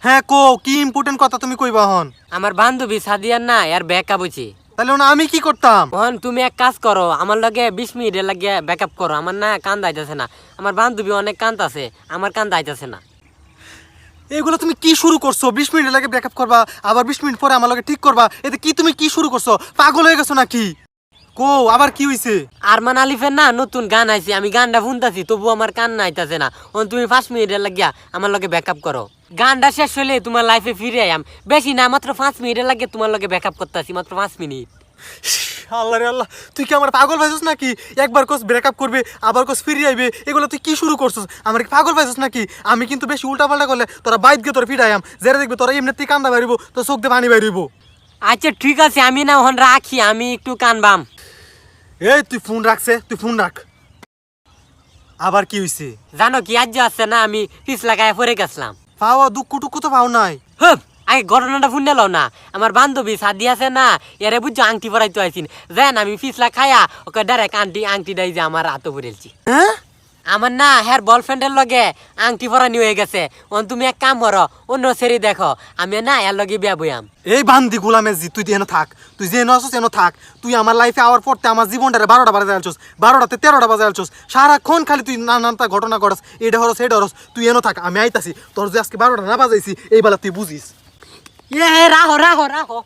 হ্যাঁ কো কি ইম্পর্টেন্ট কথা তুমি কইবা হন? আমার বান্ধবী সাদিয়ার না এর ব্যাকআপ হইছে। তাহলে না আমি কি করতাম? হন তুমি এক কাজ করো, আমার লগে 20 মিনিটের লাগে ব্যাকআপ করো। আমার না কান দাইতেছে না, আমার বান্ধবী অনেক কাঁদতাছে, আমার কান দাইতেছে না। এগুলো তুমি কি শুরু করছো? 20 মিনিট লাগে ব্রেকআপ করবা, আবার 20 মিনিট পরে আমার লগে ঠিক করবা। এতে কি তুমি কি শুরু করছো? পাগল হয়ে গেছো নাকি? কো আবার কি হইছে? আরমান আলিফের না নতুন গান আইছে, আমি গানটা শুনতাছি তবু আমার কান নাইতাছে না। হন তুমি 5 মিনিটের লাগিয়া আমার লগে ব্যাকআপ করো। গানটা শেষ হলে তোমার লাইফে ফিরে আইম। বেশি না, মাত্র 5 মিনিটের লাগে তোমার লগে ব্যাকআপ করতেছি, মাত্র 5 মিনিট। আল্লাহ রে আল্লাহ, তুই কি আমার পাগল পাইছিস নাকি? একবার কোস ব্রেকআপ করবে, আবার কোস ফিরে আইবে, এগুলো তুই কি শুরু করছিস? আমার কি পাগল পাইছিস নাকি? আমি কিন্তু বেশি উল্টাপাল্টা করলে তোরা বাইক গিয়ে তোরা ফিরাইয়াম, যারা দেখবে তোরা এমনিতেই কান্দা বাইরিব, তো চোখ দিয়ে পানি বাইরিব। আচ্ছা ঠিক আছে, আমি না হন রাখি, আমি একটু কানবাম। এই তুই ফোন রাখছে, তুই ফোন রাখ। আবার কি হইছে? জানো কি আজ আছে না, আমি পিছ লাগায় পড়ে গেছিলাম। পাওয়া দুঃখ টুকু তো পাও নাই। হ্যাঁ, আগে ঘটনাটা শুনে লও না। আমার বান্ধবী সাদি আছে না, এরে বুঝছো আংটি পরাইতে আইছিন। যেন আমি পিছলা খায়া ওকে ডাইরেক্ট আংটি দেয় যে আমার হাতে পড়েছি। হ্যাঁ আমার না হ্যার বয়ফ্রেন্ডের লগে আংটি পরানি হয়ে গেছে। তুমি এক কাম করো, অন্য সেরি দেখো, আমি না এর লগে বিয়া বইয়াম। এই বান্দি গোলামের জি, তুই যেন থাক, তুই যেন আসছিস যেন থাক। তুই আমার লাইফে আওয়ার পড়তে আমার জীবনটারে 12টা বাজে আলছোস, 12টাতে 13টা বাজে আলছোস। সারাক্ষণ খালি তুই নানানটা ঘটনা ঘটাস, এটা হরস এটা হরস। তুই এনো থাক, আমি আইতাছি। তোর যে আজকে 12টা না বাজাইছি এই বেলা তুই বুঝিস। রাখো রাখো রাখো।